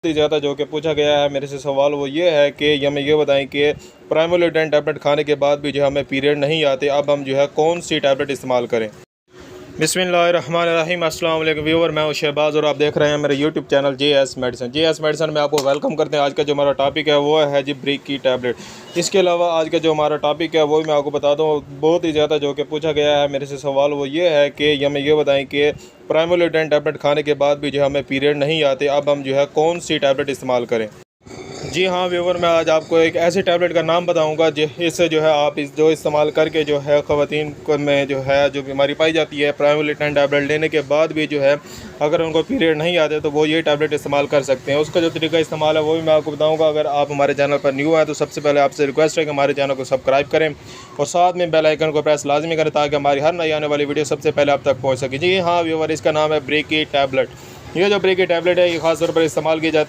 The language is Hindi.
ही ज़्यादा जो कि पूछा गया है मेरे से सवाल वो ये है कि हमें ये बताएं कि प्राइमोलिडेन टैबलेट खाने के बाद भी जो हमें पीरियड नहीं आते, अब हम जो है कौन सी टैबलेट इस्तेमाल करें। बिस्मिल्लाहिर्रहमानिर्रहीम, अस्सलाम वालेकुम व्यूअर, मैं हूं शहबाज और आप देख रहे हैं मेरे YouTube channel JS medicine. JS medicine में आपको वेलकम करते हैं। आज का जो हमारा टॉपिक है वो है जी ब्रिक की टैबलेट। इसके अलावा आज का जो हमारा टॉपिक है वो मैं आपको बता दूं, बहुत ही ज़्यादा जो कि पूछा गया है मेरे से सवाल वो ये है कि हमें ये बताएं कि प्राइमोलिडेन टैबलेट खाने के बाद भी जो हमें पीरियड नहीं आते, अब हम जो है कौन सी टैबलेट इस्तेमाल करें। जी हाँ व्यूवर, मैं आज आपको एक ऐसी टैबलेट का नाम बताऊंगा इससे जो है आप जो इस्तेमाल करके जो है ख़वातीन को में जो है जो बीमारी पाई जाती है, प्राइमोलिडेन टैबलेट लेने के बाद भी जो है अगर उनको पीरियड नहीं आते तो वो ये टैबलेट इस्तेमाल कर सकते हैं। उसका जो तरीका इस्तेमाल है वो भी मैं आपको बताऊँगा। अगर आप हमारे चैनल पर न्यू हैं तो सबसे पहले आपसे रिक्वेस्ट है कि हमारे चैनल को सब्सक्राइब करें और साथ में बेल आइकन को प्रेस लाजमी करें ताकि हमारी हर नई आने वाली वीडियो सबसे पहले आप तक पहुँच सके। जी हाँ व्यूवर, इसका नाम है ब्रिक की टैबलेट। ये जो ब्रिक की टैबलेट है ये खास तौर पर इस्तेमाल की जाती है